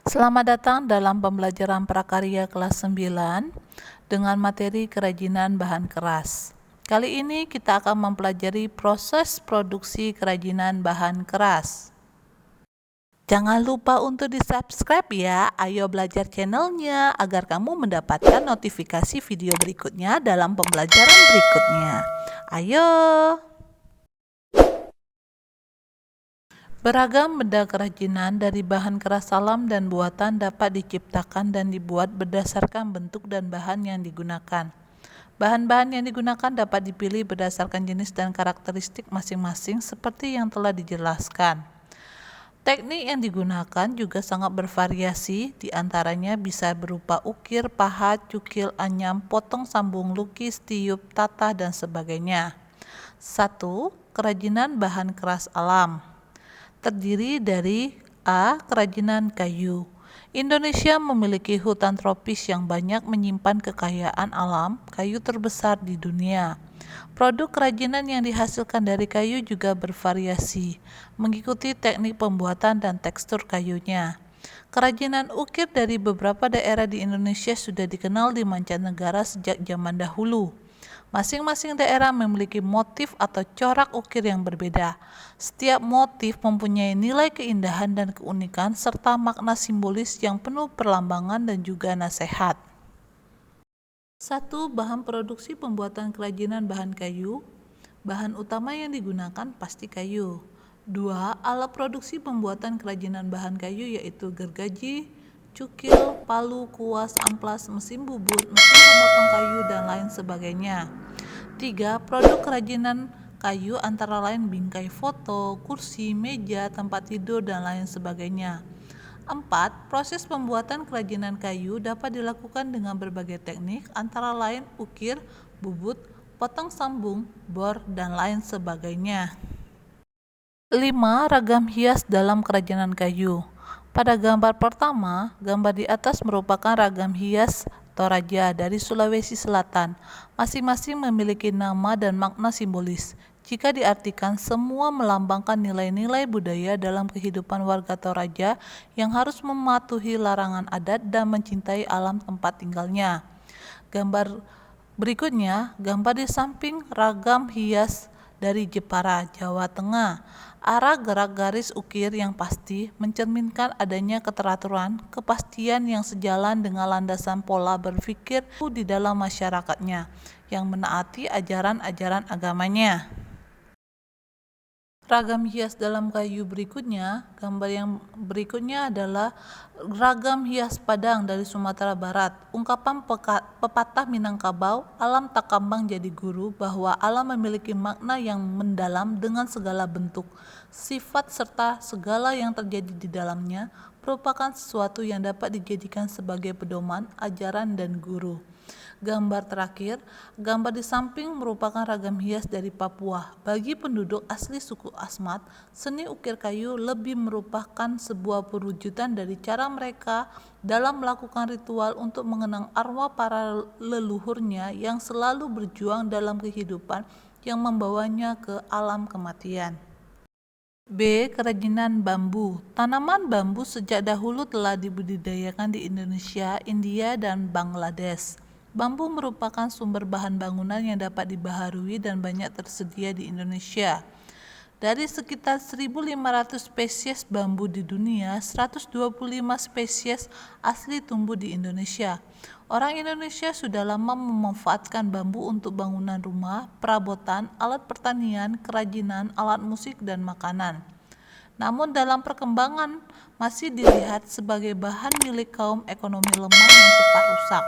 Selamat datang dalam pembelajaran prakarya kelas 9 dengan materi kerajinan bahan keras. Kali ini kita akan mempelajari proses produksi kerajinan bahan keras. Jangan lupa untuk di-subscribe ya. Ayo belajar channelnya agar kamu mendapatkan notifikasi video berikutnya dalam pembelajaran berikutnya. Ayo! Beragam benda kerajinan dari bahan keras alam dan buatan dapat diciptakan dan dibuat berdasarkan bentuk dan bahan yang digunakan. Bahan-bahan yang digunakan dapat dipilih berdasarkan jenis dan karakteristik masing-masing seperti yang telah dijelaskan. Teknik yang digunakan juga sangat bervariasi, diantaranya bisa berupa ukir, pahat, cukil, anyam, potong sambung, lukis, tiup, tatah, dan sebagainya. 1. Kerajinan bahan keras alam terdiri dari A. Kerajinan kayu. Indonesia memiliki hutan tropis yang banyak menyimpan kekayaan alam kayu terbesar di dunia. Produk kerajinan yang dihasilkan dari kayu juga bervariasi, mengikuti teknik pembuatan dan tekstur kayunya. Kerajinan ukir dari beberapa daerah di Indonesia sudah dikenal di mancanegara sejak zaman dahulu. Masing-masing daerah memiliki motif atau corak ukir yang berbeda. Setiap motif mempunyai nilai keindahan dan keunikan serta makna simbolis yang penuh perlambangan dan juga nasihat. 1. Bahan produksi pembuatan kerajinan bahan kayu. Bahan utama yang digunakan pasti kayu. 2. Alat produksi pembuatan kerajinan bahan kayu yaitu gergaji, cukil, palu, kuas, amplas, mesin bubut, mesin pemotong kayu, dan lain sebagainya. 3. Produk kerajinan kayu antara lain bingkai foto, kursi, meja, tempat tidur, dan lain sebagainya. 4. Proses pembuatan kerajinan kayu dapat dilakukan dengan berbagai teknik antara lain ukir, bubut, potong sambung, bor, dan lain sebagainya. 5. Ragam hias dalam kerajinan kayu. Pada gambar pertama, gambar di atas merupakan ragam hias Toraja dari Sulawesi Selatan. Masing-masing memiliki nama dan makna simbolis. Jika diartikan, semua melambangkan nilai-nilai budaya dalam kehidupan warga Toraja yang harus mematuhi larangan adat dan mencintai alam tempat tinggalnya. Gambar berikutnya, gambar di samping ragam hias dari Jepara, Jawa Tengah. Arah gerak garis ukir yang pasti mencerminkan adanya keteraturan, kepastian yang sejalan dengan landasan pola berpikir di dalam masyarakatnya yang menaati ajaran-ajaran agamanya. Ragam hias dalam kayu berikutnya, gambar yang berikutnya adalah ragam hias Padang dari Sumatera Barat. Ungkapan pepatah Minangkabau, alam tak kambang jadi guru, bahwa alam memiliki makna yang mendalam dengan segala bentuk, sifat serta segala yang terjadi di dalamnya merupakan sesuatu yang dapat dijadikan sebagai pedoman, ajaran, dan guru. Gambar terakhir, gambar di samping merupakan ragam hias dari Papua. Bagi penduduk asli suku Asmat, seni ukir kayu lebih merupakan sebuah perwujudan dari cara mereka dalam melakukan ritual untuk mengenang arwah para leluhurnya yang selalu berjuang dalam kehidupan yang membawanya ke alam kematian. B. Kerajinan bambu. Tanaman bambu sejak dahulu telah dibudidayakan di Indonesia, India, dan Bangladesh. Bambu merupakan sumber bahan bangunan yang dapat dibaharui dan banyak tersedia di Indonesia. Dari sekitar 1.500 spesies bambu di dunia, 125 spesies asli tumbuh di Indonesia. Orang Indonesia sudah lama memanfaatkan bambu untuk bangunan rumah, perabotan, alat pertanian, kerajinan, alat musik, dan makanan. Namun dalam perkembangan masih dilihat sebagai bahan milik kaum ekonomi lemah yang cepat rusak.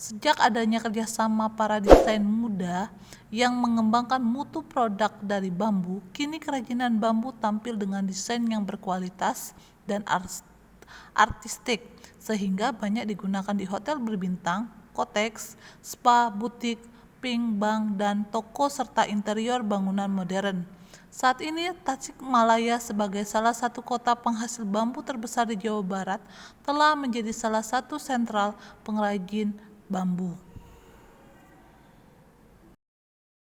Sejak adanya kerjasama para desain muda yang mengembangkan mutu produk dari bambu, kini kerajinan bambu tampil dengan desain yang berkualitas dan artistik, sehingga banyak digunakan di hotel berbintang, koteks, spa, butik, pink, bank, dan toko serta interior bangunan modern. Saat ini, Tasikmalaya sebagai salah satu kota penghasil bambu terbesar di Jawa Barat telah menjadi salah satu sentral pengrajin bambu.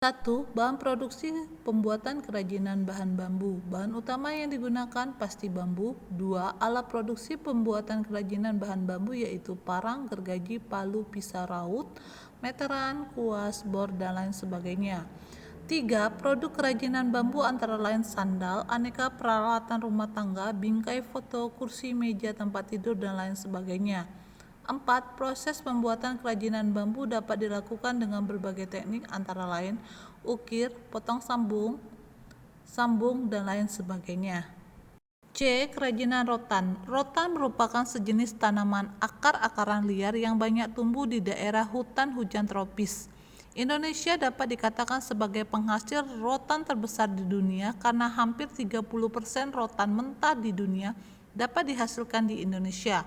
1. Bahan produksi pembuatan kerajinan bahan bambu. Bahan utama yang digunakan pasti bambu. 2. Alat produksi pembuatan kerajinan bahan bambu yaitu parang, gergaji, palu, pisau raut, meteran, kuas, bor, dan lain sebagainya. 3. Produk kerajinan bambu antara lain sandal, aneka peralatan rumah tangga, bingkai foto, kursi, meja, tempat tidur, dan lain sebagainya. 4. Proses pembuatan kerajinan bambu dapat dilakukan dengan berbagai teknik antara lain ukir, potong sambung, dan lain sebagainya. C. Kerajinan rotan. Rotan merupakan sejenis tanaman akar-akaran liar yang banyak tumbuh di daerah hutan hujan tropis. Indonesia dapat dikatakan sebagai penghasil rotan terbesar di dunia karena hampir 30% rotan mentah di dunia dapat dihasilkan di Indonesia.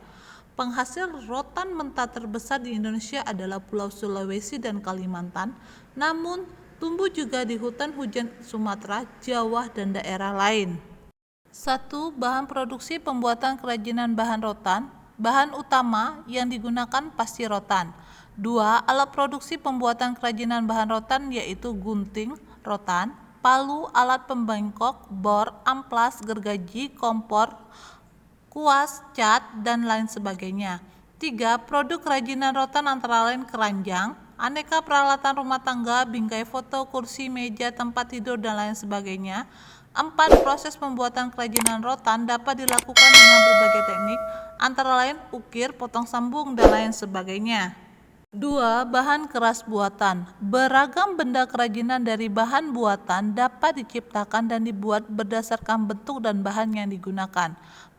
Penghasil rotan mentah terbesar di Indonesia adalah Pulau Sulawesi dan Kalimantan, namun tumbuh juga di hutan hujan Sumatera, Jawa, dan daerah lain. 1. Bahan produksi pembuatan kerajinan bahan rotan. Bahan utama yang digunakan pasti rotan. 2. Alat produksi pembuatan kerajinan bahan rotan yaitu gunting, rotan, palu, alat pembengkok, bor, amplas, gergaji, kompor, kuas, cat, dan lain sebagainya. 3. Produk kerajinan rotan antara lain keranjang, aneka peralatan rumah tangga, bingkai foto, kursi, meja, tempat tidur, dan lain sebagainya. 4. Proses pembuatan kerajinan rotan dapat dilakukan dengan berbagai teknik, antara lain ukir, potong sambung, dan lain sebagainya. 2. Bahan keras buatan. Beragam benda kerajinan dari bahan buatan dapat diciptakan dan dibuat berdasarkan bentuk dan bahan yang digunakan.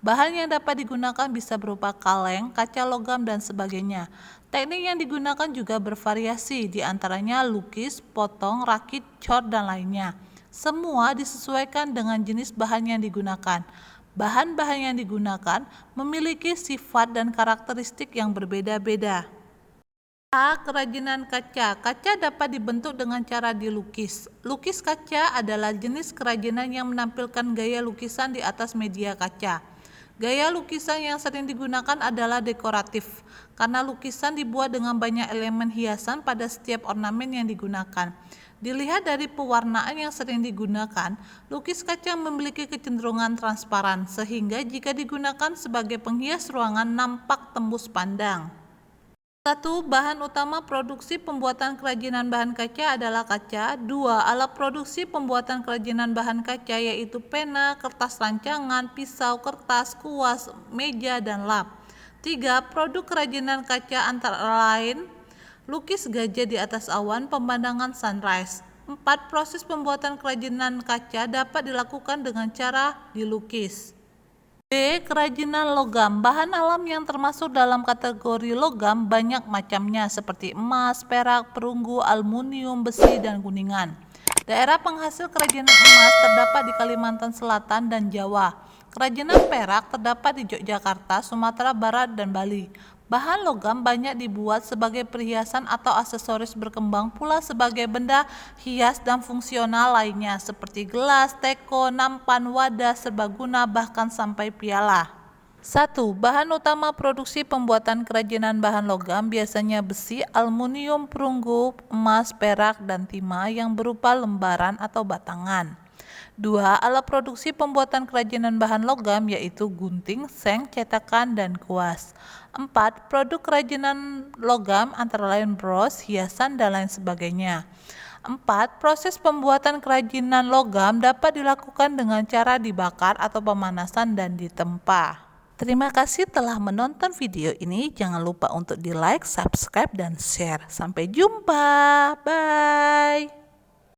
Bahan yang dapat digunakan bisa berupa kaleng, kaca logam, dan sebagainya. Teknik yang digunakan juga bervariasi, di antaranya lukis, potong, rakit, cor, dan lainnya. Semua disesuaikan dengan jenis bahan yang digunakan. Bahan-bahan yang digunakan memiliki sifat dan karakteristik yang berbeda-beda. A. Kerajinan kaca. Kaca dapat dibentuk dengan cara dilukis. Lukis kaca adalah jenis kerajinan yang menampilkan gaya lukisan di atas media kaca. Gaya lukisan yang sering digunakan adalah dekoratif, karena lukisan dibuat dengan banyak elemen hiasan pada setiap ornamen yang digunakan. Dilihat dari pewarnaan yang sering digunakan, lukis kaca memiliki kecenderungan transparan, sehingga jika digunakan sebagai penghias ruangan nampak tembus pandang. 1. Bahan utama produksi pembuatan kerajinan bahan kaca adalah kaca. 2. Alat produksi pembuatan kerajinan bahan kaca yaitu pena, kertas rancangan, pisau, kertas, kuas, meja, dan lap. 3. Produk kerajinan kaca antara lain lukis gajah di atas awan, pemandangan sunrise. 4. Proses pembuatan kerajinan kaca dapat dilakukan dengan cara dilukis. B. Kerajinan logam. Bahan alam yang termasuk dalam kategori logam banyak macamnya seperti emas, perak, perunggu, aluminium, besi, dan kuningan. Daerah penghasil kerajinan emas terdapat di Kalimantan Selatan dan Jawa. Kerajinan perak terdapat di Yogyakarta, Sumatera Barat, dan Bali. Bahan logam banyak dibuat sebagai perhiasan atau aksesoris, berkembang pula sebagai benda hias dan fungsional lainnya seperti gelas, teko, nampan, wadah, serbaguna, bahkan sampai piala. 1. Bahan utama produksi pembuatan kerajinan bahan logam biasanya besi, aluminium, perunggu, emas, perak, dan timah yang berupa lembaran atau batangan. 2. Alat produksi pembuatan kerajinan bahan logam yaitu gunting, seng, cetakan, dan kuas. 4. Produk kerajinan logam antara lain bros, hiasan, dan lain sebagainya. 4. Proses pembuatan kerajinan logam dapat dilakukan dengan cara dibakar atau pemanasan dan ditempa. Terima kasih telah menonton video ini. Jangan lupa untuk di like, subscribe, dan share. Sampai jumpa. Bye.